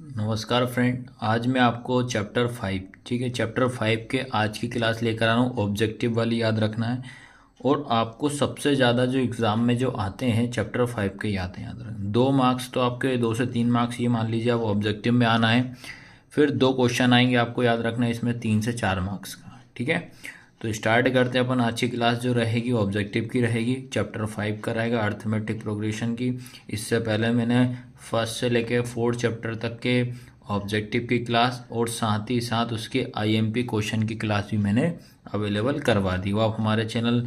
नमस्कार फ्रेंड, आज मैं आपको चैप्टर 5 ठीक है चैप्टर 5 के आज की क्लास लेकर आ रहा हूँ। ऑब्जेक्टिव वाली याद रखना है और आपको सबसे ज़्यादा जो एग्ज़ाम में जो आते हैं चैप्टर 5 के याद रखना। 2 मार्क्स तो आपके 2 से 3 मार्क्स ये मान लीजिए आप ऑब्जेक्टिव में आना है। फिर 2 क्वेश्चन आएंगे आपको याद रखना है, इसमें 3 से 4 मार्क्स का। ठीक है, तो स्टार्ट करते हैं अपन। आज की क्लास जो रहेगी ऑब्जेक्टिव की रहेगी, चैप्टर 5 का रहेगा अर्थमेटिक प्रोग्रेशन की। इससे पहले मैंने फर्स्ट से लेके 4th चैप्टर तक के ऑब्जेक्टिव की क्लास और साथ ही साथ उसके आईएमपी क्वेश्चन की क्लास भी मैंने अवेलेबल करवा दी। वो आप हमारे चैनल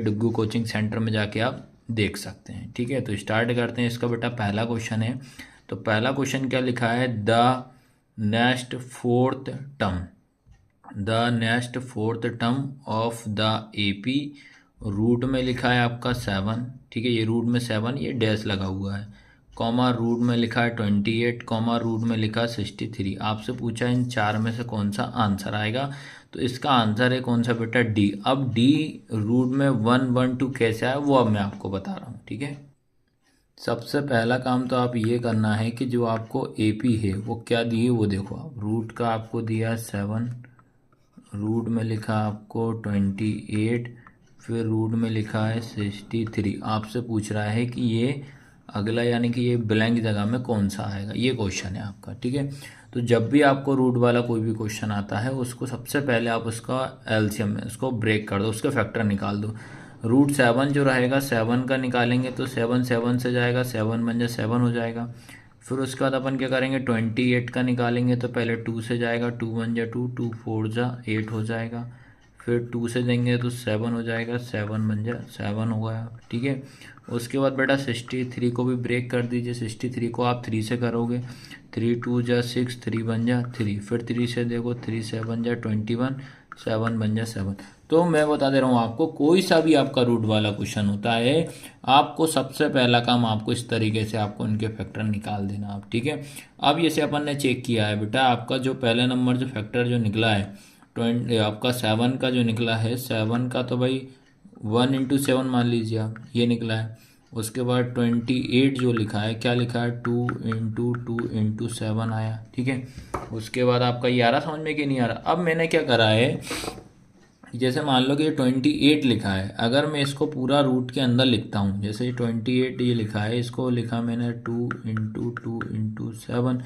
@डुग्गू कोचिंग सेंटर में जाके आप देख सकते हैं। ठीक है, तो स्टार्ट करते हैं। इसका बेटा पहला क्वेश्चन है, तो पहला क्वेश्चन क्या लिखा है, the next fourth term of the AP. Root में लिखा है आपका 7। ठीक है, ये रूट में 7, ये डैश लगा हुआ है, कॉमा रूट में लिखा है 28, कॉमा रूट में लिखा 63। आपसे पूछा इन चार में से कौन सा आंसर आएगा, तो इसका आंसर है कौन सा बेटा, डी। अब डी रूट में 1 1 2 कैसे आया वो अब मैं आपको बता रहा हूँ। ठीक है, सबसे पहला काम तो आप ये करना है कि जो आपको एपी है वो क्या दिए वो देखो आप। रूट का आपको दिया 7, रूट में लिखा आपको 28, फिर रूट में लिखा है 63। आपसे पूछ रहा है कि ये अगला यानी कि ये ब्लैंक जगह में कौन सा आएगा, ये क्वेश्चन है आपका। ठीक है, तो जब भी आपको रूट वाला कोई भी क्वेश्चन आता है उसको सबसे पहले आप उसका एलसीएम में उसको ब्रेक कर दो, उसके फैक्टर निकाल दो। रूट 7 जो रहेगा 7 का निकालेंगे तो 7 7 से जाएगा, 7 बन जाए 7 हो जाएगा। फिर उसके बाद अपन क्या करेंगे, 28 का निकालेंगे तो पहले 2 से जाएगा, 2 1 जा 2, 2 4 जा 8 हो जाएगा। फिर 2 से देंगे तो 7 हो जाएगा, 7 बन जा 7 हो गया। ठीक है, उसके बाद बेटा 63 को भी ब्रेक कर दीजिए। 63 को आप 3 से करोगे, 3 2 जा 6, 3 बन जा 3। फिर 3 से देखो, 3 7 जा 21, 7 बन जा 7। तो मैं बता दे रहा हूँ आपको, कोई सा भी आपका रूट वाला क्वेश्चन होता है, आपको सबसे पहला काम आपको इस तरीके से आपको इनके फैक्टर निकाल देना आप। ठीक है, अब जैसे अपन ने चेक किया है बेटा, आपका जो पहले नंबर जो फैक्टर जो निकला है 20, आपका 7 का जो निकला है, 7 का तो भाई 1 इंटू 7 मान लीजिए आप, ये निकला है। उसके बाद 28 जो लिखा है, क्या लिखा है, 2 इंटू 7 आया। ठीक है, उसके बाद आपका ये आ रहा समझ में कि नहीं आ रहा। अब मैंने क्या करा है, जैसे मान लो कि 28 लिखा है, अगर मैं इसको पूरा रूट के अंदर लिखता हूँ, जैसे 28 ये लिखा है, इसको लिखा मैंने 2 इंटू 7।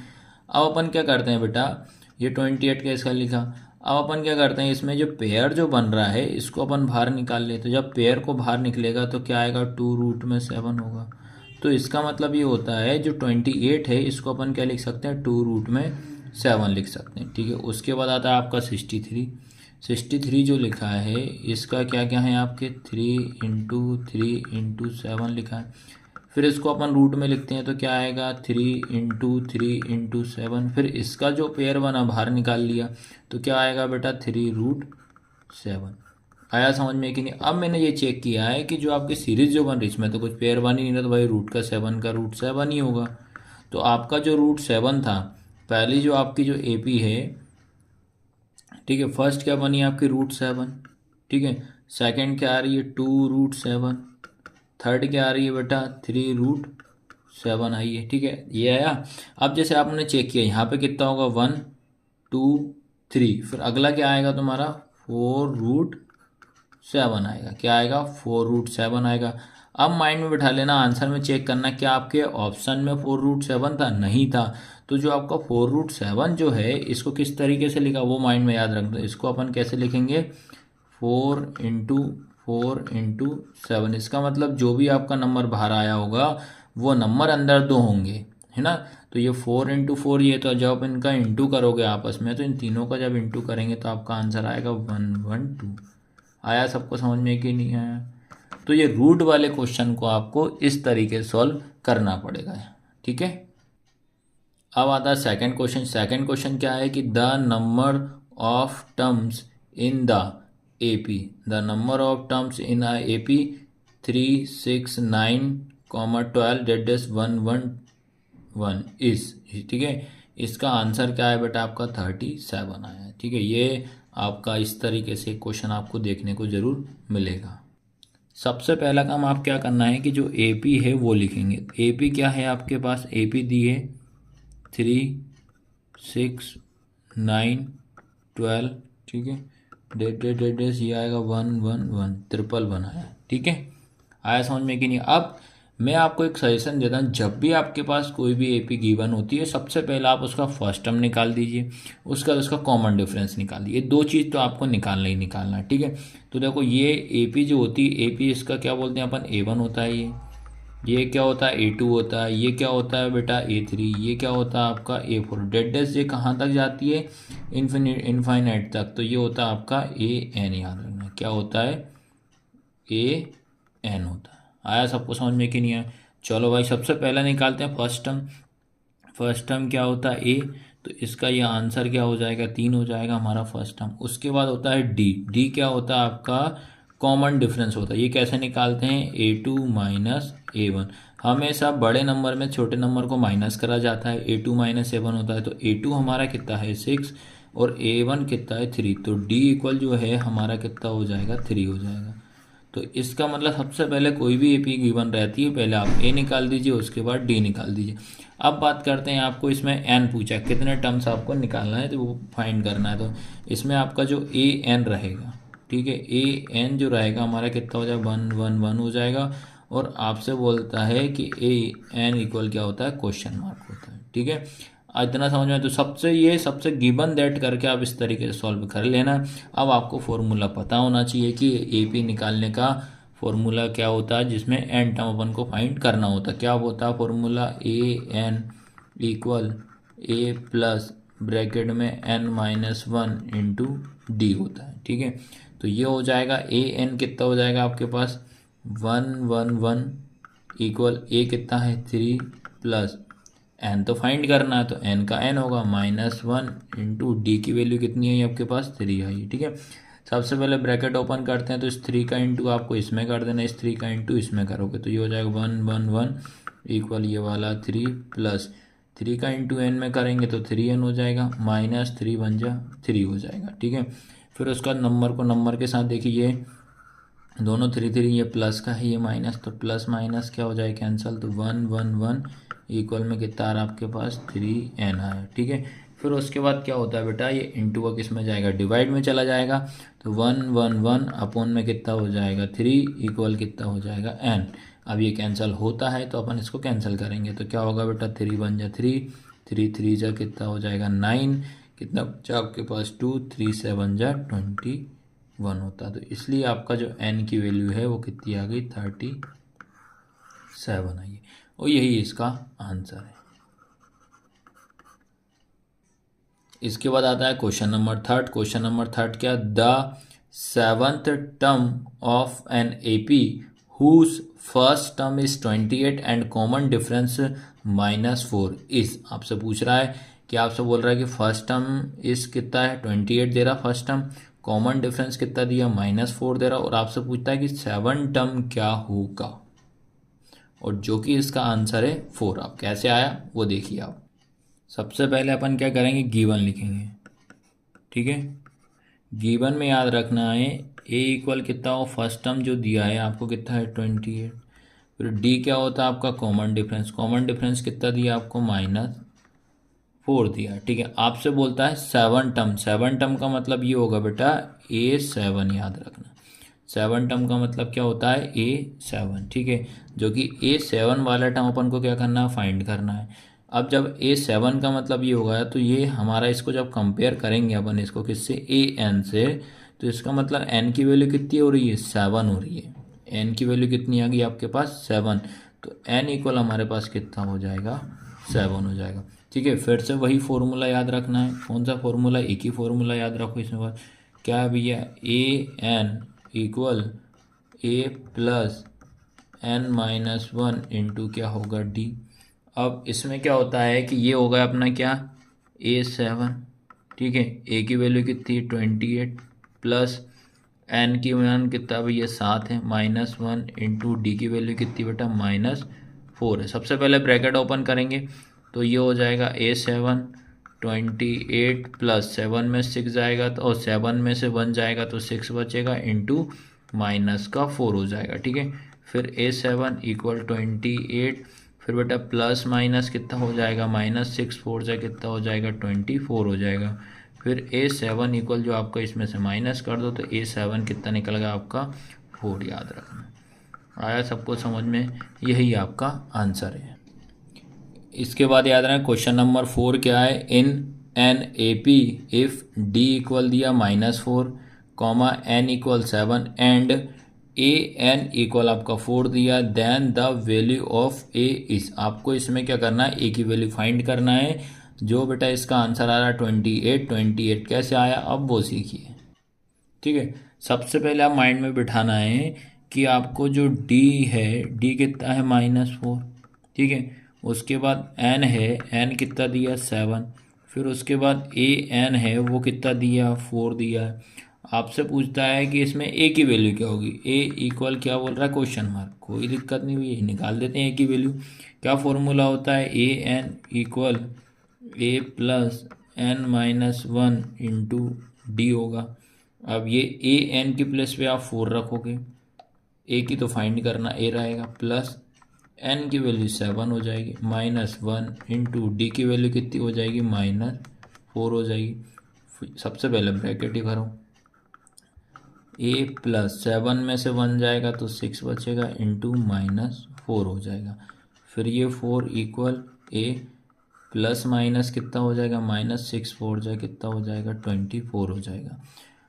अब अपन क्या करते हैं बेटा, ये 28 का इसका लिखा। अब अपन क्या करते हैं, इसमें जो पेयर जो बन रहा है इसको अपन बाहर निकाल लेते हैं। जब पेयर को बाहर निकलेगा तो क्या आएगा, 2 रूट में 7 होगा। तो इसका मतलब ये होता है जो 28 है इसको अपन क्या लिख सकते हैं, 2 रूट में 7 लिख सकते हैं। ठीक है, उसके बाद आता है आपका 63 जो लिखा है, इसका क्या क्या है आपके 3 इंटू 7 लिखा है। फिर इसको अपन रूट में लिखते हैं तो क्या आएगा, 3 इंटू 7। फिर इसका जो पेयर बना बाहर निकाल लिया तो क्या आएगा बेटा, 3 रूट 7। आया समझ में कि नहीं। अब मैंने ये चेक किया है कि जो आपकी सीरीज जो बन रही इसमें तो कुछ पेयर बन ही नहीं रहा, तो भाई रूट का 7 का रूट 7 ही होगा। तो आपका जो रूट 7 था, पहली जो आपकी जो एपी है, ठीक है, फर्स्ट क्या बनी आपकी रूट 7। ठीक है, सेकंड क्या आ रही है, 2 रूट 7। थर्ड क्या आ रही है बेटा, 3 रूट 7 आई है। ठीक है, ये आया। अब जैसे आपने चेक किया यहाँ पे कितना होगा, 1 2 3। फिर अगला क्या आएगा तुम्हारा, 4 रूट 7 आएगा। क्या आएगा, 4 रूट 7 आएगा। अब माइंड में बिठा लेना, आंसर में चेक करना क्या आपके ऑप्शन में 4 रूट 7 था, नहीं था। तो जो आपका 4 रूट 7 जो है इसको किस तरीके से लिखा वो माइंड में याद रखना। इसको अपन कैसे लिखेंगे, 4 इंटू 7। इसका मतलब जो भी आपका नंबर बाहर आया होगा वो नंबर अंदर 2 होंगे, है ना। तो ये 4 इंटू 4, ये तो जब इनका इंटू करोगे आपस में तो इन तीनों का जब इंटू करेंगे तो आपका आंसर आएगा 112। आया सबको समझ में कि नहीं आया। तो ये रूट वाले क्वेश्चन को आपको इस तरीके से सॉल्व करना पड़ेगा। ठीक है, अब आता है सेकंड क्वेश्चन। सेकंड क्वेश्चन क्या है कि the number of terms in the AP, the number of terms in a AP 3 6 9 12 111 is. ठीक है, इसका आंसर क्या है बेटा, आपका 37 आया है। ठीक है, ये आपका इस तरीके से क्वेश्चन आपको देखने को जरूर मिलेगा। सबसे पहला काम आप क्या करना है कि जो एपी है वो लिखेंगे। एपी क्या है आपके पास, एपी दी है 3 6 9 12, ठीक है, डेट ये आएगा 1 1 1, ट्रिपल 1 आया, ठीक है। आया समझ में कि नहीं। अब मैं आपको एक सजेशन देता हूँ, जब भी आपके पास कोई भी एपी गिवन होती है, सबसे पहले आप उसका फर्स्ट टर्म निकाल दीजिए, उसका उसका कॉमन डिफरेंस निकाल दीजिए। दो चीज़ तो आपको निकालना ही निकालना है, ठीक है। तो देखो ये एपी जो होती है, एपी इसका क्या बोलते हैं अपन, A1 होता है, ये क्या होता है A2 होता है, ये क्या होता है बेटा A3, ये क्या होता है आपका A4। डेड डेस ये कहाँ तक जाती है, इनफाइनाइट तक, तो ये होता है आपका AN, याद रखना क्या होता है, AN होता है। आया सबको समझ में कि नहीं आया। चलो भाई सबसे पहला निकालते हैं फर्स्ट टर्म। फर्स्ट टर्म क्या होता है A, तो इसका ये आंसर क्या हो जाएगा, 3 हो जाएगा हमारा फर्स्ट टर्म। उसके बाद होता है D क्या होता है आपका, कॉमन डिफरेंस होता है। ये कैसे निकालते हैं, A2 माइनस A1। हमेशा बड़े नंबर में छोटे नंबर को माइनस करा जाता है, A2 माइनस A1 होता है, तो A2 हमारा कितना है 6 और A1 कितना है 3, तो D इक्वल जो है हमारा कितना हो जाएगा 3 हो जाएगा। तो इसका मतलब सबसे पहले कोई भी एपी गिवन रहती है, पहले आप ए निकाल दीजिए, उसके बाद डी निकाल दीजिए। अब बात करते हैं, आपको इसमें एन पूछा कितने टर्म्स आपको निकालना है, तो वो फाइंड करना है। तो इसमें आपका जो ए एन रहेगा, ठीक है, ए एन जो रहेगा हमारा कितना हो जाएगा 1 1 1 हो जाएगा। और आपसे बोलता है कि ए एन इक्वल क्या होता है, क्वेश्चन मार्क होता है, ठीक है। इतना समझ में, तो सबसे गिवन दैट करके आप इस तरीके से सॉल्व कर लेना। अब आपको फॉर्मूला पता होना चाहिए कि एपी निकालने का फॉर्मूला क्या होता है, जिसमें एन टर्म अपन को फाइंड करना होता है। क्या होता है formula, A n equal a plus bracket में एन माइनस 1 इंटू डी होता है, ठीक है। तो ये हो जाएगा ए एन कितना हो जाएगा आपके पास 1 1 1 इक्वल ए कितना है 3 प्लस एन तो फाइंड करना है, तो एन का एन होगा -1 इंटू डी की वैल्यू कितनी है आपके पास 3 है, ठीक है। सबसे पहले ब्रैकेट ओपन करते हैं, तो इस 3 का इंटू आपको इसमें कर देना, इस 3 का इंटू इसमें करोगे तो ये हो जाएगा 1 1 1 इक्वल ये वाला 3 प्लस 3 का इंटू एन में करेंगे तो 3n हो जाएगा, -3 बन जा 3 हो जाएगा, ठीक है। फिर उसका नंबर को नंबर के साथ देखिए, दोनों 3 3, ये प्लस का है ये माइनस, तो प्लस माइनस क्या हो जाए कैंसिल, तो 1 1 1 इक्वल में कितना आ रहा आपके पास 3n आया, ठीक है। फिर उसके बाद क्या होता है बेटा, ये इंटू का किस में जाएगा, डिवाइड में चला जाएगा, तो 1 1 1 अपॉन में कितना हो जाएगा 3 इक्वल कितना हो जाएगा n। अब ये कैंसिल होता है तो अपन इसको कैंसिल करेंगे, तो क्या होगा बेटा 3 बन जा 3 3 3 जा कितना हो जाएगा 9, कितना बचा आपके पास 2 3 7 जा 21 होता है। तो इसलिए आपका जो n की वैल्यू है वो कितनी आ गई 37 आई है, और यही इसका आंसर है। इसके बाद आता है question number third. Question number third क्या, the 7th term of an AP whose first term is 28 and common difference -4 is. आपसे पूछ रहा है कि, आपसे बोल रहा है कि फर्स्ट टर्म इस कितना है 28 दे रहा फर्स्ट टर्म, कॉमन डिफरेंस कितना दिया -4 दे रहा, और आपसे पूछता है कि 7 टर्म क्या होगा, और जो कि इसका आंसर है 4। आप कैसे आया वो देखिए। आप सबसे पहले अपन क्या करेंगे, गिवन लिखेंगे, ठीक है। गिवन में याद रखना है ए इक्वल कितना हो, फर्स्ट टर्म जो दिया है आपको कितना है 28, फिर डी क्या होता है आपका कॉमन डिफरेंस, कॉमन डिफरेंस कितना दिया आपको -4 दिया, ठीक है। आपसे बोलता है 7 टर्म, 7 टर्म का मतलब ये होगा बेटा A7, याद रखना 7 टर्म का मतलब क्या होता है A7, ठीक है। जो कि A7 वाला टर्म अपन को क्या करना है, फाइंड करना है। अब जब A7 का मतलब ये होगा, तो ये हमारा इसको जब कंपेयर करेंगे अपन इसको किससे, AN से, तो इसका मतलब n की वैल्यू कितनी हो रही है 7 हो रही है, n की वैल्यू कितनी आ गई आपके पास 7, तो n इक्वल हमारे पास कितना हो जाएगा 7 हो जाएगा, ठीक है। फिर से वही फॉर्मूला याद रखना है, कौन सा फॉर्मूला, एक ही फॉर्मूला याद रखो इसमें बस। क्या है भैया, AN equal A plus n minus 1 into क्या होगा D। अब इसमें क्या होता है कि ये होगा अपना क्या A7, ठीक है। A की वैल्यू कितनी 28 प्लस n की मान कितना भैया 7 है, -1 इंटू डी की वैल्यू कितनी बेटा -4 है। सबसे पहले ब्रैकेट ओपन करेंगे, तो ये हो जाएगा A7 28 प्लस 7 में 6 जाएगा, तो 7 में से 1 जाएगा तो 6 बचेगा, इंटू माइनस का 4 हो जाएगा, ठीक है। फिर A7 इक्वल 28, फिर बेटा प्लस माइनस कितना हो जाएगा, -6 4 से कितना हो जाएगा 24 हो जाएगा। फिर A7 इक्वल जो आपका इसमें से माइनस कर दो तो A7 कितना निकल गया आपका 4, याद रखना। आया सबको समझ में, यही आपका आंसर है। इसके बाद याद रखना क्वेश्चन नंबर 4 क्या है, in an A P if d equal दिया -4 comma n equal 7 and a n equal आपका 4 दिया, then the value of a is. आपको इसमें क्या करना है, ए की वैल्यू फाइंड करना है। जो बेटा इसका आंसर आ रहा है 28, 28 कैसे आया अब वो सीखिए। ठीक है, सबसे पहले आप माइंड में बिठाना है कि आपको जो डी है, डी कितना है -4, ठीक है। उसके बाद एन है, एन कितना दिया 7, फिर उसके बाद ए एन है वो कितना दिया 4 दिया है। आपसे पूछता है कि इसमें ए की वैल्यू क्या होगी, ए इक्वल क्या बोल रहा है क्वेश्चन मार्क, कोई दिक्कत नहीं हुई, निकाल देते हैं ए की वैल्यू। क्या फॉर्मूला होता है, a n equal a plus N -1 into D होगा। अब ये ए एन की प्लेस पे आप 4 रखोगे, ए की तो फाइंड करना, ए रहेगा प्लस एन की वैल्यू 7 हो जाएगी, -1 इंटू डी की वैल्यू कितनी हो जाएगी -4 हो जाएगी। सबसे पहले ब्रैकेट ही भरो, ए प्लस 7 में से 1 जाएगा तो 6 बचेगा इंटू -4 हो जाएगा। फिर ये 4 इक्वल ए प्लस माइनस कितना हो जाएगा, -6 4 जाए कितना हो जाएगा 24 हो जाएगा।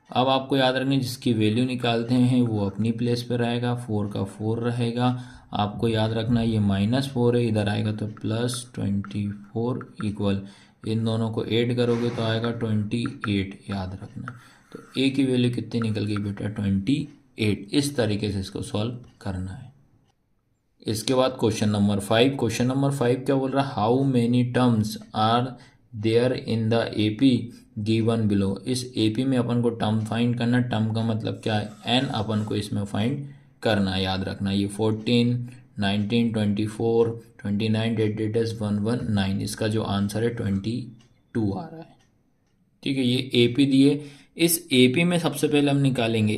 अब आपको याद रखना जिसकी वैल्यू निकालते हैं वो अपनी प्लेस पे रहेगा, 4 का 4 रहेगा। आपको याद रखना ये -4 है, इधर आएगा तो +24 इक्वल इन दोनों को ऐड करोगे तो आएगा 28, याद रखना। तो ए की वैल्यू कितनी निकल गई बेटा 28। इस तरीके से इसको सॉल्व करना है। इसके बाद क्वेश्चन नंबर 5, क्वेश्चन नंबर 5 क्या बोल रहा है, how many terms are there in the AP given below. इस एपी में अपन को टर्म फाइंड करना, टर्म का मतलब क्या है, एन अपन को इसमें फाइंड करना है, याद रखना। ये 14 19 24 29 119, इसका जो आंसर है 22 आ रहा है। ठीक है, ये एपी दिए, इस एपी में सबसे पहले हम निकालेंगे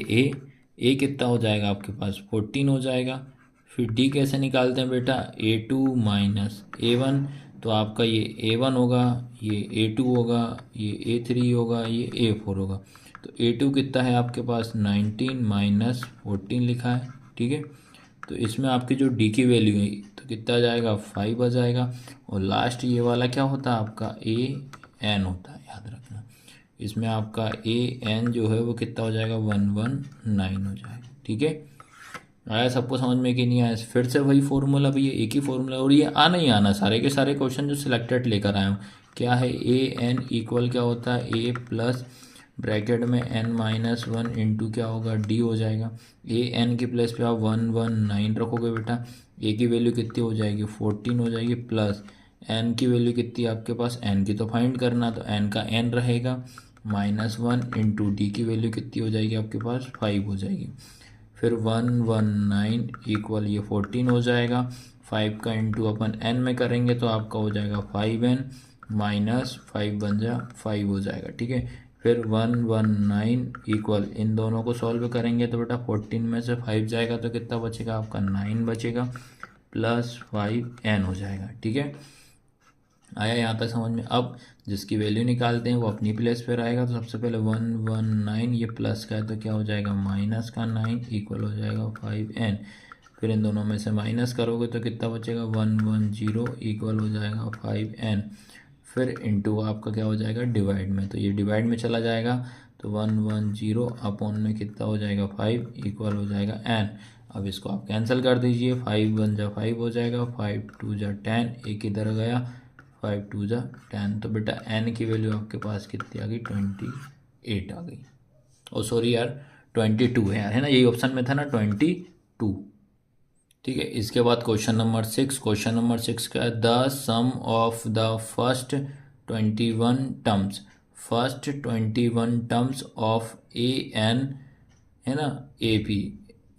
ए कितना हो जाएगा आपके पास 14 हो जाएगा। फिर डी कैसे निकालते हैं बेटा, A2 माइनस A1, तो आपका ये A1 होगा, ये A2 होगा, ये A3 होगा, ये A4 होगा। तो A2 कितना है आपके पास 19 माइनस 14 लिखा है, ठीक है। तो इसमें आपकी जो डी की वैल्यू है तो कितना आ जाएगा 5 आ जाएगा। और लास्ट ये वाला क्या होता है आपका AN होता है, याद रखना। इसमें आपका AN जो है वो कितना हो जाएगा 119 हो जाएगा, ठीक है। आया सबको समझ में कि नहीं आया, फिर से वही फॉर्मूला, भैया एक ही फॉर्मूला, और ये आना ही आना, सारे के सारे क्वेश्चन जो सिलेक्टेड लेकर आया हूँ। क्या है, AN इक्वल क्या होता है, A प्लस ब्रैकेट में n-1 इंटू क्या होगा डी हो जाएगा। AN की प्लेस पे आप 119 रखोगे बेटा, ए की वैल्यू कितनी हो जाएगी 14 हो जाएगी, प्लस एन की वैल्यू कितनी आपके पास, एन की तो फाइंड करना, तो एन का एन रहेगा -1 इंटू डी की वैल्यू कितनी हो जाएगी आपके पास 5 हो जाएगी। फिर 119 इक्वल ये 14 हो जाएगा, 5 का इंटू अपन n में करेंगे तो आपका हो जाएगा 5n -5 बन जा 5 हो जाएगा, ठीक है। फिर 119 इक्वल इन दोनों को सॉल्व करेंगे तो बेटा 14 में से 5 जाएगा तो कितना बचेगा आपका 9 बचेगा, प्लस 5n हो जाएगा, ठीक है। आया यहाँ तक समझ में। अब जिसकी वैल्यू निकालते हैं वो अपनी प्लेस पे रहेगा, तो सबसे पहले 119, ये प्लस का है तो क्या हो जाएगा माइनस का 9 इक्वल हो जाएगा 5n। फिर इन दोनों में से माइनस करोगे तो कितना बचेगा 110 इक्वल हो जाएगा 5n। फिर इंटू आपका क्या हो जाएगा डिवाइड में, तो ये डिवाइड में चला जाएगा तो 110 अपॉन में कितना हो जाएगा 5 इक्वल हो जाएगा n। अब इसको आप कैंसिल कर दीजिए, 5 1 जा 5 हो जाएगा, 5 2 जा 10, एक इधर गया 5 2 जा 10, तो बेटा n की वैल्यू आपके पास कितनी आ गई 28 आ गई। ओ सॉरी यार 22 है यार, है ना, यही ऑप्शन में था ना 22, ठीक है। इसके बाद क्वेश्चन नंबर 6, क्वेश्चन नंबर 6 का है the sum of the first 21 terms, first 21 terms of AN, है ना, AP,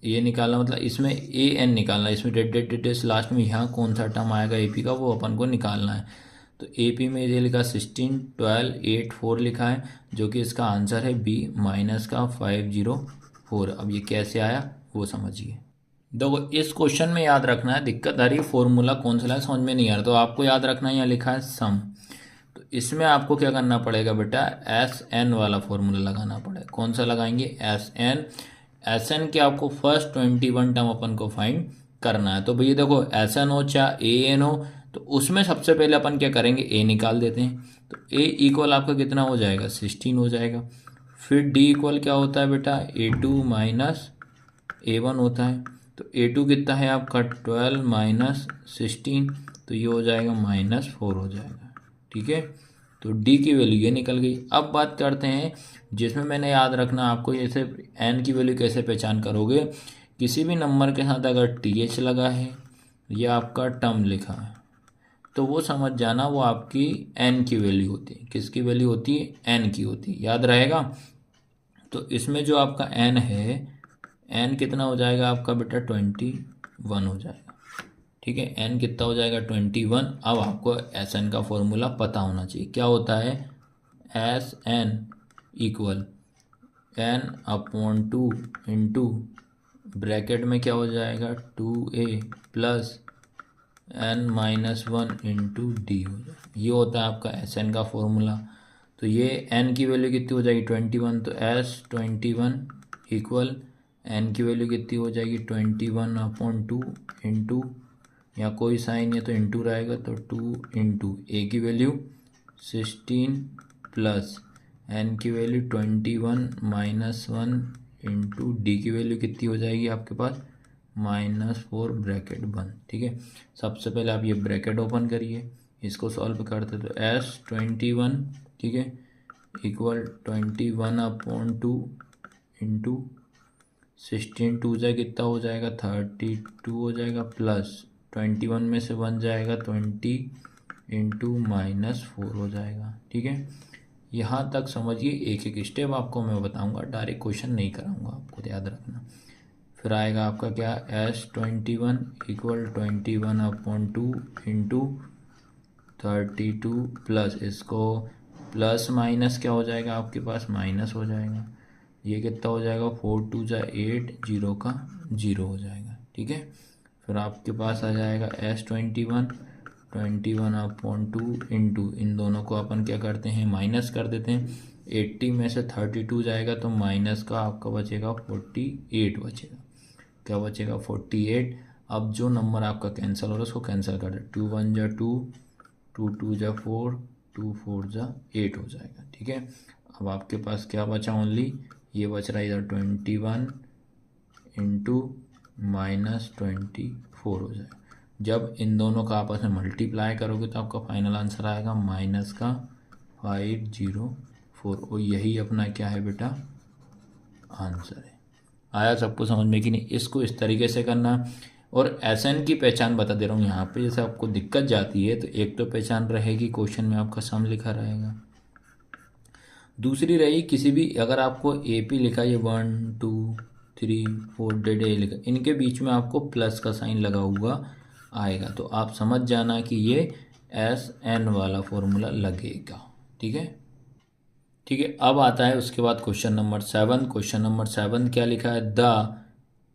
ये निकालना, मतलब इसमें AN निकालना, इसमें डेट लास्ट में यहाँ कौन सा टर्म आएगा AP का वो अपन को निकालना है। तो AP में ये लिखा 16 12 8 4 लिखा है, जो कि इसका आंसर है B माइनस का 504। अब ये कैसे आया वो समझिए। देखो इस क्वेश्चन में याद रखना है, दिक्कत आ रही है फॉर्मूला कौन सा है समझ में नहीं आ रहा, तो आपको याद रखना है यहाँ लिखा है सम। तो इसमें आपको क्या करना पड़ेगा बेटा, एस एन वाला फॉर्मूला लगाना पड़ेगा। कौन सा लगाएंगे, एस एन। एस एन के आपको फर्स्ट 21 टर्म अपन को फाइंड करना है। तो भैया देखो एस एन हो चाहे ए एन हो, तो उसमें सबसे पहले अपन क्या करेंगे, ए निकाल देते हैं। तो ए इक्वल आपका कितना हो जाएगा, 16 हो जाएगा। फिर डी इक्वल क्या होता है बेटा, A2 माइनस A1 होता है। तो A2 कितना है आपका 12 माइनस 16, तो ये हो जाएगा -4 हो जाएगा। ठीक है, तो D की वैल्यू ये निकल गई। अब बात करते हैं जिसमें मैंने याद रखना आपको, जैसे N की वैल्यू कैसे पहचान करोगे, किसी भी नंबर के साथ अगर TH लगा है या आपका टर्म लिखा है तो वो समझ जाना वो आपकी N की वैल्यू होती है। किसकी वैल्यू होती है, N की होती है, याद रहेगा। तो इसमें जो आपका N है, N कितना हो जाएगा आपका बेटा 21 हो जाएगा। ठीक है, N कितना हो जाएगा 21। अब आपको एस एन का फॉर्मूला पता होना चाहिए, क्या होता है, S n equal N/2 into bracket में क्या हो जाएगा 2A plus N-1 into D हो जाएगा। ये होता है आपका एस एन का फॉर्मूला। तो ये N की वैल्यू कितनी हो जाएगी 21, तो S21 इक्वल N की वैल्यू कितनी हो जाएगी 21/2 इंटू, या कोई साइन है तो इंटू रहेगा, तो 2 इंटू ए की वैल्यू 16 प्लस N की वैल्यू 21 -1 इंटू डी की वैल्यू कितनी हो जाएगी आपके पास -4 ब्रैकेट बंद। ठीक है, सबसे पहले आप ये ब्रैकेट ओपन करिए, इसको सॉल्व करते तो S21 ठीक है इक्वल 21/2 इंटू 16 2 जाए कितना हो जाएगा 32 हो जाएगा, प्लस 21 में से 1 जाएगा 20 इंटू -4 हो जाएगा। ठीक है, यहाँ तक समझिए, एक एक स्टेप आपको मैं बताऊंगा, डायरेक्ट क्वेश्चन नहीं कराऊंगा, आपको याद रखना। फिर आएगा आपका क्या, S21 इक्वल 21/2 इंटू 32 प्लस, इसको प्लस माइनस क्या हो जाएगा आपके पास, माइनस हो जाएगा। ये कितना हो जाएगा 4 2 जा 8, 0 का 0 हो जाएगा। ठीक है, फिर आपके पास आ जाएगा S21 21/2 इंटू, इन दोनों को अपन क्या करते हैं, माइनस कर देते हैं। 80 में से 32 जाएगा तो माइनस का आपका बचेगा 48 बचेगा। क्या बचेगा 48। अब जो नंबर आपका कैंसिल हो रहा है उसको कैंसिल कर दे, 2 1 जा 2, 2 2 जा 4, 2 4 जा 8 हो जाएगा। ठीक है, अब आपके पास क्या बचा, ओनली ये बच रहा है इधर 21 इंटू -24 हो जाएगा। जब इन दोनों का आपस में मल्टीप्लाई करोगे तो आपका फाइनल आंसर आएगा -504, और यही अपना क्या है बेटा, आंसर है। आया सबको समझ में कि नहीं, इसको इस तरीके से करना। और एस एन की पहचान बता दे रहा हूँ यहाँ पे, जैसे आपको दिक्कत जाती है तो एक तो पहचान रहेगी, क्वेश्चन में आपका सम लिखा रहेगा। दूसरी रही, किसी भी अगर आपको ए पी लिखा है 1 2 3 4 डेड ए लिखा, इनके बीच में आपको प्लस का साइन लगा हुआ आएगा, तो आप समझ जाना कि ये एस एन वाला फॉर्मूला लगेगा। ठीक है, ठीक है। अब आता है उसके बाद क्वेश्चन नंबर 7। क्वेश्चन नंबर 7 क्या लिखा है, the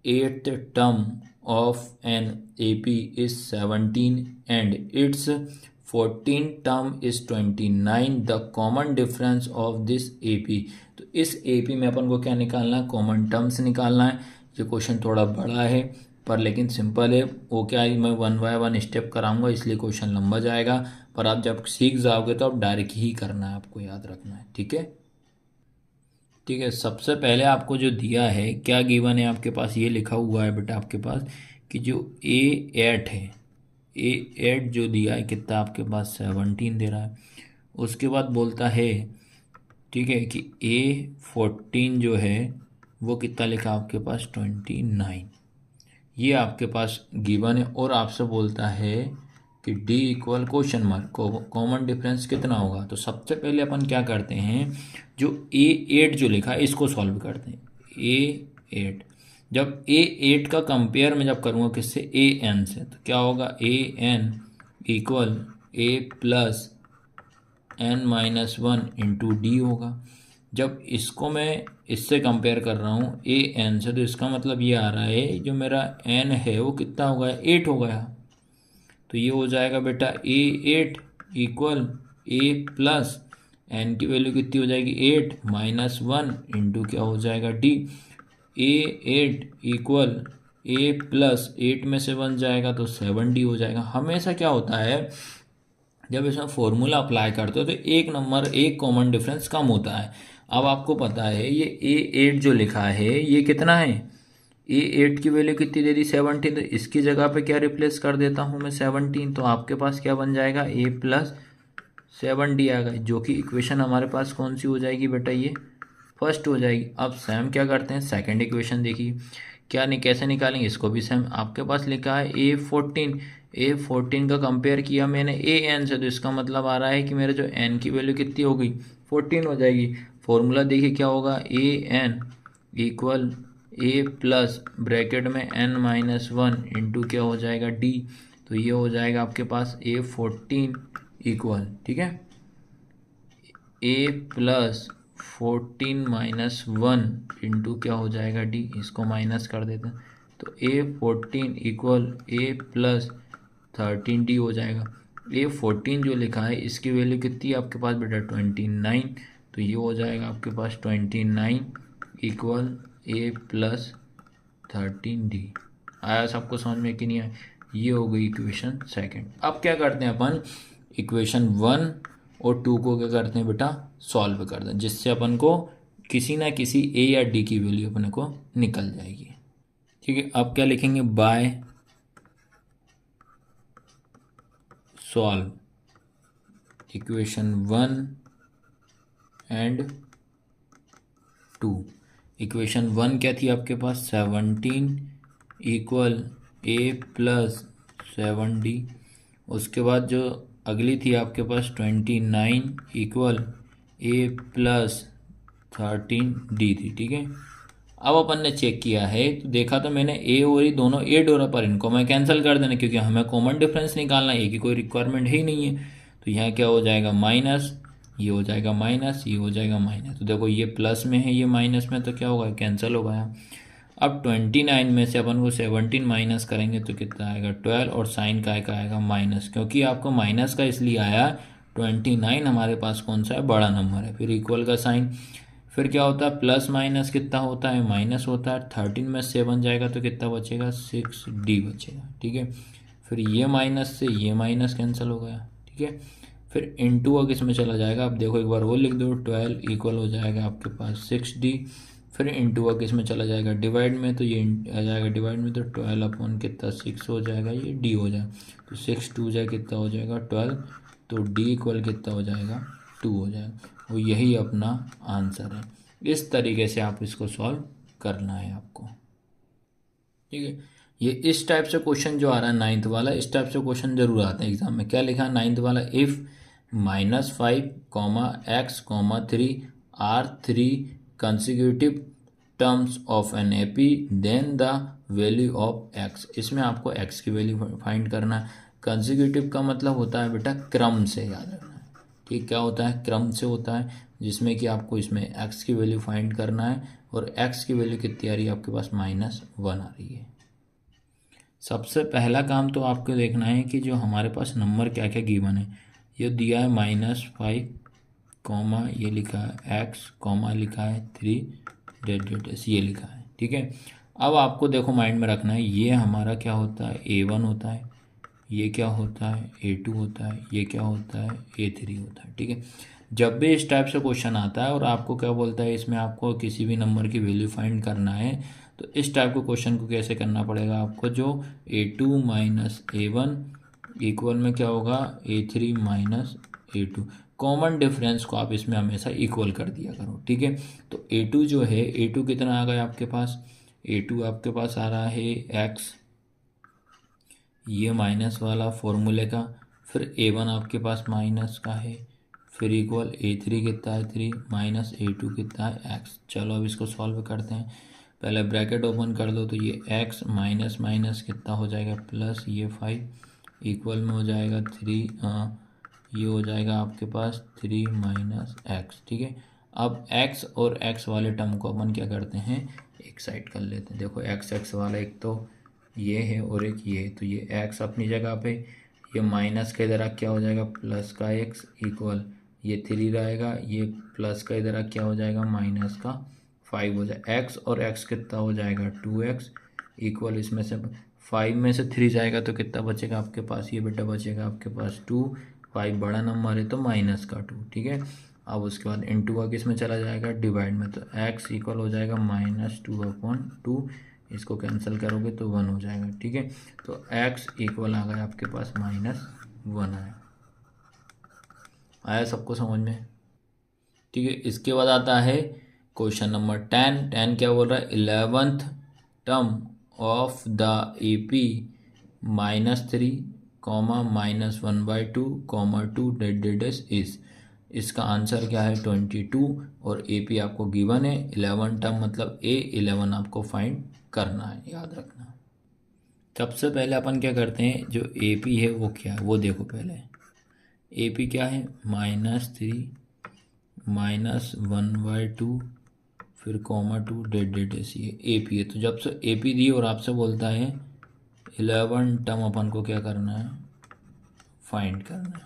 8th term of an A P is 17 and it's 14th term is 29, the common difference of this A P. तो इस ए पी में अपन को क्या निकालना है, कॉमन टर्म्स निकालना है। ये क्वेश्चन थोड़ा बड़ा है पर लेकिन सिंपल है, वो क्या है, मैं 1 बाय 1 स्टेप कराऊंगा इसलिए क्वेश्चन लंबा जाएगा, पर आप जब सीख जाओगे तो आप डायरेक्ट ही करना है, आपको याद रखना है। ठीक है, ठीक है। सबसे पहले आपको जो दिया है, क्या गिवन है आपके पास, ये लिखा हुआ है बेटा आपके पास कि जो A8 है, A8 जो दिया है कितना आपके पास 17 दे रहा है। उसके बाद बोलता है ठीक है कि A14 जो है वो कितना लिखा आपके पास 29, ये आपके पास गिवन है। और आपसे बोलता है कि D equal question mark, common difference कितना होगा। तो सबसे पहले अपन क्या करते हैं, जो A8 जो लिखा है इसको सॉल्व करते हैं। A8 जब A8 का कंपेयर में जब करूँगा किससे, AN से, तो क्या होगा AN equal A plus N-1 into D होगा। जब इसको मैं इससे कंपेयर कर रहा हूँ ए एन से, तो इसका मतलब ये आ रहा है जो मेरा एन है वो कितना हो गया, 8 हो गया। तो ये हो जाएगा बेटा ए 8 इक्वल ए प्लस एन की वैल्यू कितनी हो जाएगी 8 माइनस 1 इंटू क्या हो जाएगा D. A 8 equal a plus 8 में से 1 जाएगा तो 7D हो जाएगा। हमेशा क्या होता है जब इसमें फॉर्मूला अप्लाई करते हो तो एक नंबर एक कॉमन डिफरेंस कम होता है। अब आपको पता है ये A8 जो लिखा है ये कितना है, A8 की वैल्यू कितनी दे दी 17, तो इसकी जगह पे क्या रिप्लेस कर देता हूँ मैं 17, तो आपके पास क्या बन जाएगा A प्लस 7D आएगा, जो कि इक्वेशन हमारे पास कौन सी हो जाएगी बेटा, ये फर्स्ट हो जाएगी। अब सेम क्या करते हैं, सेकंड इक्वेशन देखिए क्या नहीं कैसे निकालेंगे, इसको भी सेम आपके पास लिखा है A14 का कंपेयर किया मैंने AN से, तो इसका मतलब आ रहा है कि मेरे जो N की वैल्यू कितनी हो गई 14 हो जाएगी। फॉर्मूला देखिए क्या होगा, AN equal A plus bracket में N माइनस 1 इंटू क्या हो जाएगा D, तो ये हो जाएगा आपके पास A14 इक्वल, ठीक है, A प्लस 14 माइनस 1 इंटू क्या हो जाएगा D, इसको माइनस कर देते हैं तो A14 equal A plus 13D हो जाएगा। A14 जो लिखा है इसकी वैल्यू कितनी है आपके पास बेटा 29, तो ये हो जाएगा आपके पास 29 इक्वल A प्लस 13D। आया सबको समझ में कि नहीं आया, ये हो गई इक्वेशन सेकंड। अब क्या करते हैं अपन, इक्वेशन 1 और 2 को क्या करते हैं बेटा सॉल्व करते हैं, जिससे अपन को किसी ना किसी A या D की वैल्यू अपने को निकल जाएगी। ठीक है, अब क्या लिखेंगे, by solve equation 1 and 2। Equation 1 क्या थी आपके पास 17 इक्वल A प्लस 7D, उसके बाद जो अगली थी आपके पास 29 इक्वल A प्लस 13D थी। ठीक है, अब अपन ने चेक किया है तो देखा तो मैंने ए और ई दोनों ए डोरा पर, इनको मैं कैंसिल कर देना क्योंकि हमें कॉमन डिफरेंस निकालना है, ए की कोई रिक्वायरमेंट है ही नहीं है। तो यहाँ क्या हो जाएगा माइनस, ये हो जाएगा माइनस, ये हो जाएगा माइनस, तो देखो ये प्लस में है ये माइनस में, तो क्या होगा कैंसिल हो गया। अब 29 में से अपन को 17 माइनस करेंगे तो कितना आएगा 12, और साइन का आएगा माइनस, क्योंकि आपको माइनस का इसलिए आया 29 हमारे पास कौन सा है बड़ा नंबर है। फिर इक्वल का साइन, फिर क्या होता है प्लस माइनस कितना होता है माइनस होता है, 13 में 7 जाएगा तो कितना बचेगा 6D बचेगा। ठीक है, फिर ये माइनस से ये माइनस कैंसिल हो गया। ठीक है, फिर इंटू का किस में चला जाएगा, अब देखो एक बार वो लिख दो, 12 इक्वल हो जाएगा आपके पास 6D, फिर इंटू का किस में चला जाएगा डिवाइड में, तो ये आ जाएगा डिवाइड में, तो 12 अपॉन कितना 6 हो जाएगा, ये D हो जाएगा, तो 6 2 जाए कितना हो जाएगा 12, तो D इक्वल कितना हो जाएगा 2 हो जाएगा। वो यही अपना आंसर है। इस तरीके से आप इसको सॉल्व करना है आपको। ठीक है, ये इस टाइप से क्वेश्चन जो आ रहा है 9th वाला, इस टाइप से क्वेश्चन जरूर आता है एग्जाम में। क्या लिखा है 9th वाला, if -5 x 3 are 3 consecutive terms of an AP then the value of x। इसमें आपको x की वैल्यू फाइंड करना है। कंसेक्यूटिव का मतलब होता है बेटा क्रम से, याद रखना। ठीक, क्या होता है क्रम से होता है, जिसमें कि आपको इसमें x की वैल्यू फाइंड करना है, और x की वैल्यू कितनी आ रही है आपके पास -1 आ रही है। सबसे पहला काम तो आपको देखना है कि जो हमारे पास नंबर क्या क्या गिवन है। ये दिया है -5 कॉमा ये लिखा है x कॉमा लिखा है 3 ये लिखा है। ठीक है, अब आपको देखो माइंड में रखना है, ये हमारा क्या होता है A1 होता है, ये क्या होता है A2 होता है, ये क्या होता है A3 होता है। ठीक है, जब भी इस टाइप से क्वेश्चन आता है और आपको क्या बोलता है इसमें आपको किसी भी नंबर की वैल्यू फाइंड करना है, तो इस टाइप के क्वेश्चन को कैसे करना पड़ेगा आपको, जो A2 माइनस A1 इक्वल में क्या होगा A3 minus A2, common difference को आप इसमें हमेशा इक्वल कर दिया करो। ठीक है, तो A2 जो है A2 कितना आ गया आपके पास, A2 आपके पास आ रहा है x, ये माइनस वाला फॉर्मूले का, फिर A1 आपके पास माइनस का है, फिर इक्वल A3 कितना है 3 माइनस A2 कितना है x। चलो अब इसको सॉल्व करते हैं, पहले ब्रैकेट ओपन कर दो, तो ये x माइनस माइनस कितना हो जाएगा प्लस ये 5 इक्वल में हो जाएगा 3, ये हो जाएगा आपके पास 3 माइनस x। ठीक है, अब x और x वाले टर्म को अपन क्या करते हैं, एक साइड कर लेते हैं। देखो x वाला एक तो ये है और एक ये है, तो ये x अपनी जगह पे, ये माइनस का इधर क्या हो जाएगा प्लस का x इक्वल ये 3 रहेगा, ये प्लस का इधर क्या हो जाएगा माइनस का 5 हो जाएगा। x और x कितना हो जाएगा 2x इक्वल इसमें से 5 में से 3 जाएगा तो कितना बचेगा आपके पास, ये बेटा बचेगा आपके पास 2, 5 बड़ा नंबर है तो माइनस का 2, ठीक है। अब उसके बाद इंटू का किस में चला जाएगा डिवाइड में, तो x इक्वल हो जाएगा -2/2, इसको कैंसिल करोगे तो 1 हो जाएगा, ठीक है। तो x इक्वल आ गया आपके पास -1 आया सबको समझ में, ठीक है। इसके बाद आता है क्वेश्चन नंबर 10 क्या बोल रहा है, 11th term of the AP -3, -1/2, -2 is, इसका आंसर क्या है 22 और AP आपको गिवन है 11 टर्म मतलब A11 आपको फाइंड करना है, याद रखना। सबसे पहले अपन क्या करते हैं, जो AP है वो क्या है वो देखो पहले। AP क्या है -3 -1/2 फिर -2 ये AP है। तो जब से AP दी और आपसे बोलता है 11 टर्म अपन को क्या करना है फाइंड करना है,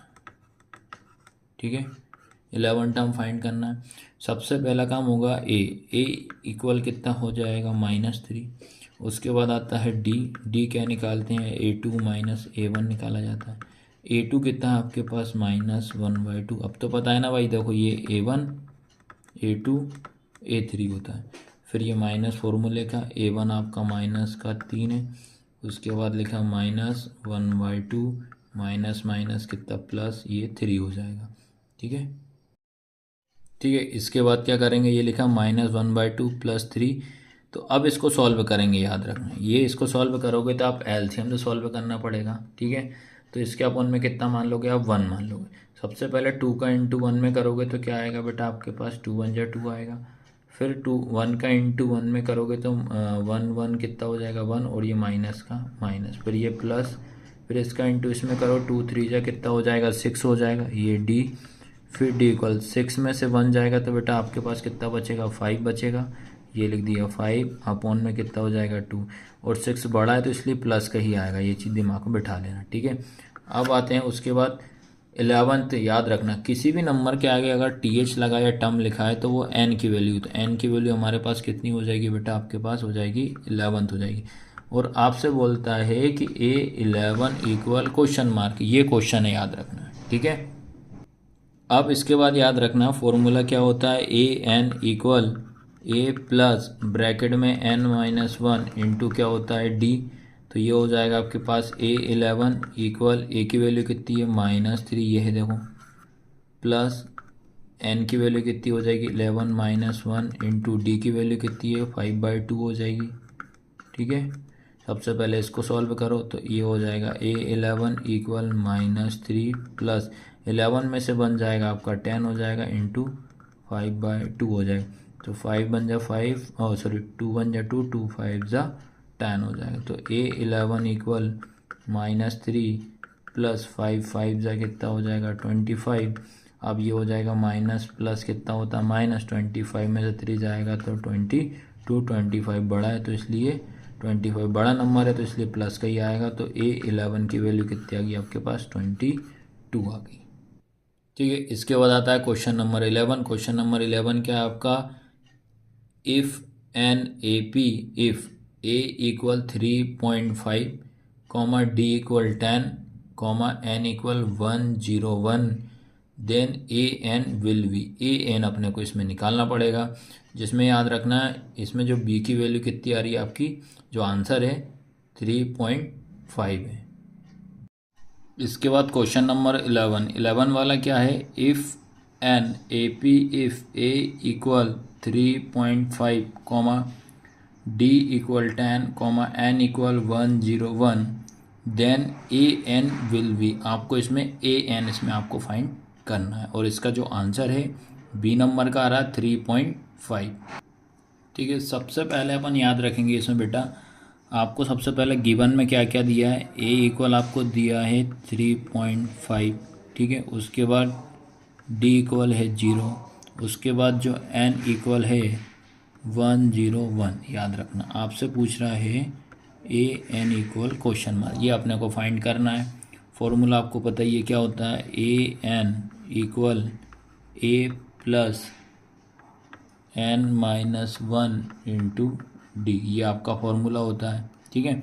ठीक है। 11 टर्म फाइंड करना है। सबसे पहला काम होगा A इक्वल कितना हो जाएगा -3। उसके बाद आता है D क्या निकालते हैं A2 -A1 निकाला जाता है। A2 कितना है आपके पास -1/2। अब तो पता है ना भाई, देखो ये A1 A2 A3 होता है। फिर ये माइनस फॉर्मूले का A1 आपका माइनस का 3 है। उसके बाद लिखा -1/2 माइनस माइनस कितना प्लस ये 3 हो जाएगा, ठीक है। ठीक है, इसके बाद क्या करेंगे, ये लिखा -1/2 + 3। तो अब इसको सॉल्व करेंगे, याद रखना ये इसको सॉल्व करोगे तो आप एलसीएम से सॉल्व करना पड़ेगा, ठीक है। तो इसके अपन में कितना मान लोगे आप 1 मान लोगे। सबसे पहले 2 का इंटू 1 में करोगे तो क्या आएगा बेटा आपके पास 2 1 = 2 आएगा। फिर 1 का इंटू 1 में करोगे तो 1 कितना हो जाएगा 1 और ये माइनस का माइनस, फिर ये प्लस, फिर इसका इंटू इसमें करो 2 3 कितना हो जाएगा 6 हो जाएगा, ये D। फिर D इक्वल 6 में से 1 जाएगा तो बेटा आपके पास कितना बचेगा 5 बचेगा, ये लिख दिया 5 अपॉन में कितना हो जाएगा 2, और 6 बड़ा है तो इसलिए प्लस का ही आएगा, ये चीज़ दिमाग में बिठा लेना, ठीक है। अब आते हैं उसके बाद 11th, याद रखना किसी भी नंबर के आगे अगर TH लगा या टर्म लिखा है तो वो n की वैल्यू, तो n की वैल्यू हमारे पास कितनी हो जाएगी बेटा आपके पास हो जाएगी 11th हो जाएगी। और आपसे बोलता है कि A11 इक्वल क्वेश्चन मार्क, ये क्वेश्चन है याद रखना, ठीक है। अब इसके बाद याद रखना फॉर्मूला क्या होता है, AN equal A plus bracket में n-1 इंटू क्या होता है D। तो ये हो जाएगा आपके पास A11 इक्वल A की वैल्यू कितनी है -3, ये है देखो, प्लस n की वैल्यू कितनी हो जाएगी 11 -1 इंटू D की वैल्यू कितनी है 5/2 हो जाएगी, ठीक है। सबसे पहले इसको सॉल्व करो तो ये हो जाएगा A11 इक्वल -3 प्लस 11 में से बन जाएगा आपका 10 हो जाएगा इंटू 5/2 हो जाएगा। तो 5 बन जा 5 और सॉरी 2 बन जा 2, 2 5 जा 10 हो जाएगा। तो A11 इक्वल -3 प्लस 5 5 जा कितना हो जाएगा 25। अब ये हो जाएगा माइनस प्लस कितना होता है -25 में से 3 जाएगा तो 22, 25 बड़ा है तो इसलिए 25 बड़ा नंबर है तो इसलिए प्लस का ही आएगा। तो A11 की वैल्यू कितनी आ गई आपके पास 22 आ गई, ठीक है। इसके बाद आता है क्वेश्चन नंबर 11। क्वेश्चन नंबर 11 क्या है आपका, if an AP if A equal 3.5, D equal 10, n equal 101, then AN will be, AN अपने को इसमें निकालना पड़ेगा, जिसमें याद रखना है इसमें जो B की वैल्यू कितनी आ रही है आपकी, जो आंसर है 3.5 है। इसके बाद क्वेश्चन नंबर 11 वाला क्या है, if an AP if A equal 3.5, D equal 10, n equal 101, then AN will be, आपको इसमें AN इसमें आपको फाइंड करना है और इसका जो आंसर है B नंबर का आ रहा है 3.5, ठीक है। सबसे पहले अपन याद रखेंगे इसमें बेटा आपको सबसे पहले गिवन में क्या क्या दिया है, A इक्वल आपको दिया है 3.5, ठीक है। उसके बाद D इक्वल है 0, उसके बाद जो n इक्वल है 101, याद रखना आपसे पूछ रहा है a n equal question mark, ये अपने को फाइंड करना है। फॉर्मूला आपको पता ही है क्या होता है, a n equal a plus n minus 1 into d, ये आपका फॉर्मूला होता है। ठीक है,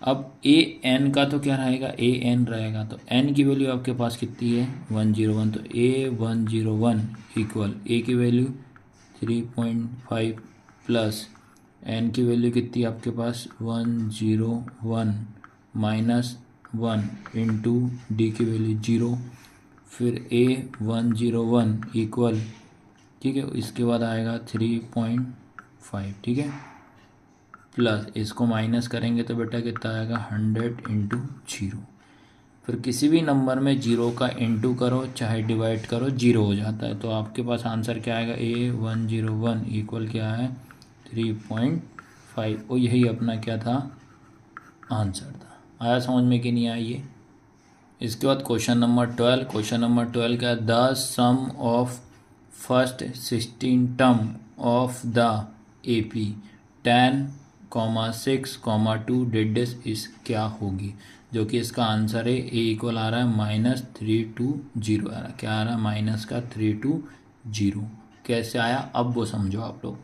अब ए एन का तो क्या रहेगा, ए एन रहेगा, तो एन की वैल्यू आपके पास कितनी है 101, तो ए 101 इक्वल ए की वैल्यू 3.5 प्लस एन की वैल्यू कितनी है आपके पास 101 माइनस 1 इंटू डी की वैल्यू 0, फिर ए 101 इक्वल, ठीक है, इसके बाद आएगा 3.5, ठीक है, प्लस इसको माइनस करेंगे तो बेटा कितना आएगा 100 इंटू 0। फिर किसी भी नंबर में 0 का इंटू करो चाहे डिवाइड करो 0 हो जाता है, तो आपके पास आंसर क्या आएगा ए 101 इक्वल क्या है 3.5, और यही अपना क्या था आंसर था। आया समझ में कि नहीं आया ये। इसके बाद क्वेश्चन नंबर 12, क्वेश्चन नंबर 12 का the sum of first 16 term of the AP 10,6,2 this is क्या होगी, जो कि इसका आंसर है ए इक्वल आ रहा है -320 आ रहा है, क्या आ रहा है माइनस का 320। कैसे आया अब वो समझो आप लोग।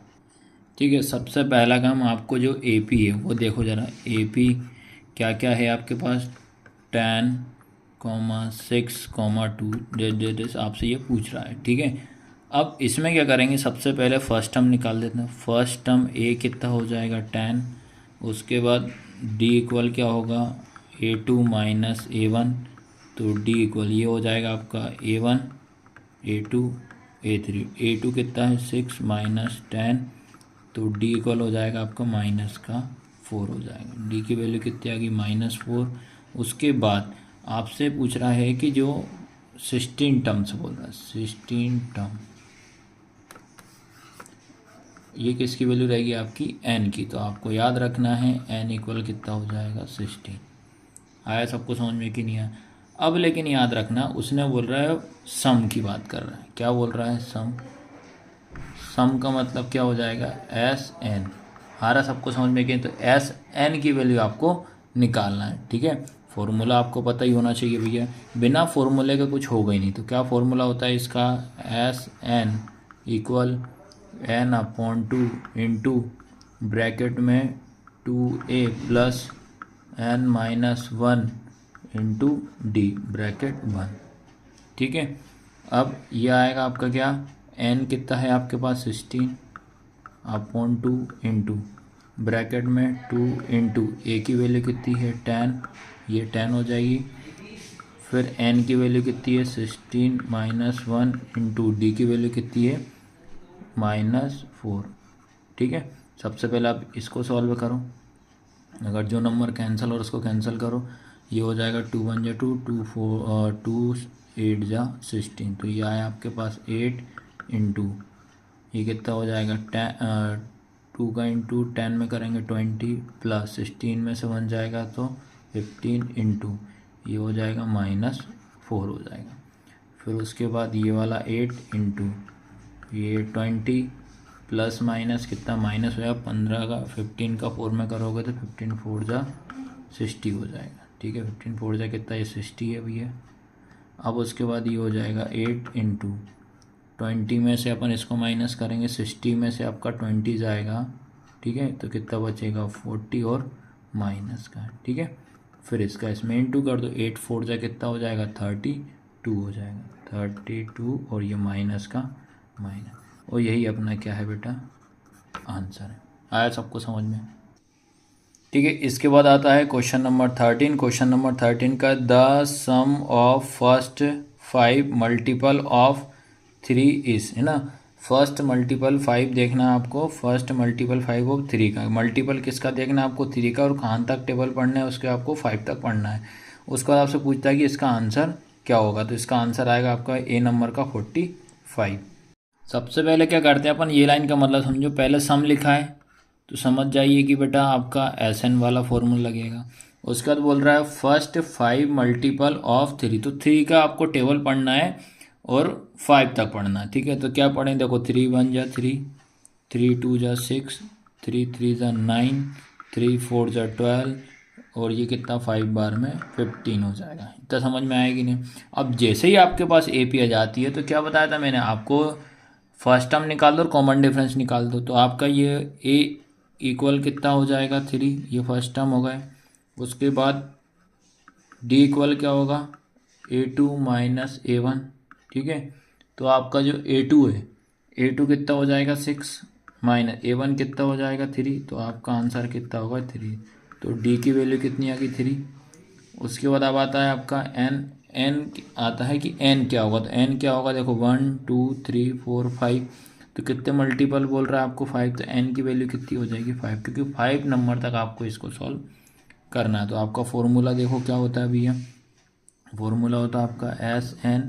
ठीक है, सबसे पहला काम आपको जो AP है वो देखो ज़रा, AP क्या क्या है आपके पास 10,6,2 डिस आपसे ये पूछ रहा है। ठीक है, अब इसमें क्या करेंगे, सबसे पहले फर्स्ट टर्म निकाल देते हैं। फर्स्ट टर्म ए कितना हो जाएगा 10, उसके बाद डी इक्वल क्या होगा A2 माइनस A1, तो डी इक्वल ये हो जाएगा आपका A1 A2 A3, A2 कितना है 6 माइनस 10, तो डी इक्वल हो जाएगा आपका माइनस का 4 हो जाएगा, डी की वैल्यू कितनी आ गई -4। उसके बाद आपसे पूछ रहा है कि जो 16 टर्म्स बोल रहा है 16 टर्म, ये किसकी वैल्यू रहेगी आपकी n की, तो आपको याद रखना है n इक्वल कितना हो जाएगा 16। आया सबको समझ में कि नहीं आया। अब लेकिन याद रखना उसने बोल रहा है सम की बात कर रहा है, क्या बोल रहा है सम, सम का मतलब क्या हो जाएगा SN। आ रहा सबको समझ में कि, तो SN की वैल्यू आपको निकालना है। ठीक है, फॉर्मूला आपको पता ही होना चाहिए भैया, बिना फॉर्मूले का कुछ होगा ही नहीं। तो क्या फॉर्मूला होता है इसका SN equal n/2 into bracket में 2a plus n-1 into D bracket 1। ठीक है, अब ये आएगा आपका क्या n कितना है आपके पास 16/2 इंटू ब्रैकेट में 2 इंटू a की वैल्यू कितनी है 10, ये 10 हो जाएगी, फिर n की वैल्यू कितनी है 16 माइनस 1 इंटू डी की वैल्यू कितनी है -4। ठीक है, सबसे पहले आप इसको सॉल्व करो, अगर जो नंबर कैंसिल और उसको कैंसिल करो, ये हो जाएगा 2 1 जा 2 2 4 2 8 जा 16, तो ये आया आपके पास 8 इंटू ये कितना हो जाएगा 2 का इंटू 10 में करेंगे 20 प्लस 16 में से 1 जाएगा तो 15 इंटू ये हो जाएगा -4 हो जाएगा, फिर उसके बाद ये वाला 8 इंटू ये 20 प्लस माइनस कितना माइनस हो जाएगा 15 का 15 का 4 में करोगे तो 15 4 जा 60 हो जाएगा। ठीक है, 15 4 जा कितना ये 60 है भैया। अब उसके बाद ये हो जाएगा 8 इंटू 20 में से अपन इसको माइनस करेंगे 60 में से आपका 20 जाएगा। ठीक है, तो कितना बचेगा 40 और माइनस का। ठीक है, फिर इसका इसमें इंटू कर दो, 8 4 जा कितना हो जाएगा 32 हो जाएगा 32, और ये माइनस का माइनस, और यही अपना क्या है बेटा आंसर है। आया सबको समझ में। ठीक है, इसके बाद आता है क्वेश्चन नंबर 13। क्वेश्चन नंबर 13 का the sum of first 5 multiple of 3 is, है ना, फर्स्ट मल्टीपल 5 देखना है आपको, फर्स्ट मल्टीपल 5 ऑफ 3 का, मल्टीपल किसका देखना है आपको 3 का, और कहाँ तक टेबल पढ़ना है उसके आपको 5 तक पढ़ना है। उसके बाद आपसे पूछता है कि इसका आंसर क्या होगा, तो इसका आंसर आएगा आपका ए नंबर का 45। सबसे पहले क्या करते हैं अपन, ये लाइन का मतलब समझो, पहले सम लिखा है तो समझ जाइए कि बेटा आपका SN वाला फॉर्मूला लगेगा। उसके बाद बोल रहा है फर्स्ट 5 मल्टीपल ऑफ 3, तो 3 का आपको टेबल पढ़ना है और 5 तक पढ़ना है, ठीक है। तो क्या पढ़ें, देखो 3 1 जा 3, 3 2 जा 6, 3 3 जा 9, 3 4 जा 12, और ये कितना 5 बार में 15 हो जाएगा। इतना समझ में आएगी नहीं। अब जैसे ही आपके पास AP आ जाती है तो क्या बताया था मैंने आपको, फर्स्ट टर्म निकाल दो और कॉमन डिफरेंस निकाल दो। तो आपका ये A इक्वल कितना हो जाएगा 3, ये फर्स्ट टर्म हो गए। उसके बाद D इक्वल क्या होगा A2 माइनस A1, ठीक है। तो आपका जो A2 है, A2 कितना हो जाएगा 6 माइनस A1 कितना हो जाएगा 3, तो आपका आंसर कितना होगा 3। तो D की वैल्यू कितनी आ गई 3। उसके बाद अब आता है आपका N आता है कि N क्या होगा। तो N क्या होगा, देखो 1 2 3 4 5, तो कितने मल्टीपल बोल रहा है आपको 5, तो N की वैल्यू कितनी हो जाएगी 5, क्योंकि 5 नंबर तक आपको इसको सॉल्व करना है। तो आपका फॉर्मूला देखो क्या होता है भैया, फॉर्मूला होता है आपका SN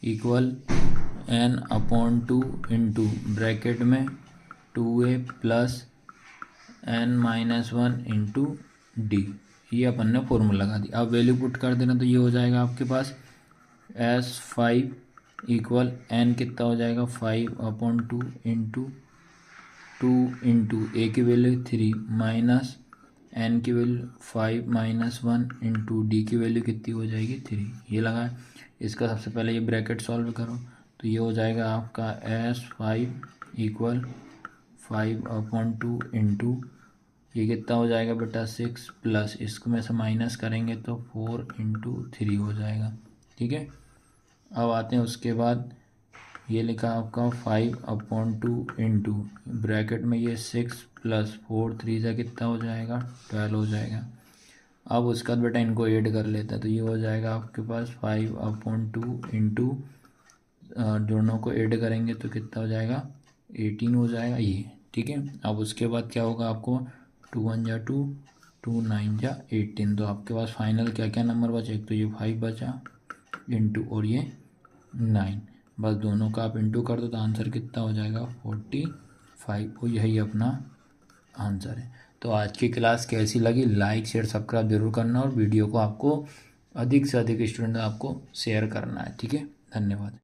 equal N/2 into bracket में 2A plus N-1 into D। ये अपन ने फॉर्मूला लगा दिया। अब वैल्यू पुट कर देना, तो ये हो जाएगा आपके पास S5 इक्वल N कितना हो जाएगा 5/2 इंटू 2 इंटू A की वैल्यू 3 माइनस N की वैल्यू 5 माइनस 1 इंटू D की वैल्यू कितनी हो जाएगी 3। ये लगा। इसका सबसे पहले ये ब्रैकेट सॉल्व करो, तो ये हो जाएगा आपका S5 इक्वल 5/2 इंटू ये कितना हो जाएगा बेटा 6 प्लस इसको में से माइनस करेंगे तो 4 इंटू 3 हो जाएगा, ठीक है। अब आते हैं उसके बाद ये लिखा आपका 5/2 इंटू ब्रैकेट में ये 6 प्लस 4 3 से कितना हो जाएगा 12 हो जाएगा। अब उसके बाद बेटा इनको ऐड कर लेता है, तो ये हो जाएगा आपके पास 5/2 इंटू दोनों को ऐड करेंगे तो कितना हो जाएगा 18 हो जाएगा ये, ठीक है। अब उसके बाद क्या होगा आपको 2 1 जा 2, 2 9 जा 18, तो आपके पास फाइनल क्या क्या नंबर बचा, एक तो ये 5 बचा इंटू और ये 9, बस दोनों का आप इंटू कर दो तो आंसर कितना हो जाएगा 45। और यही अपना आंसर है। तो आज की क्लास कैसी लगी, लाइक शेयर सब्सक्राइब जरूर करना और वीडियो को आपको अधिक से अधिक स्टूडेंट आपको शेयर करना है, ठीक है। धन्यवाद।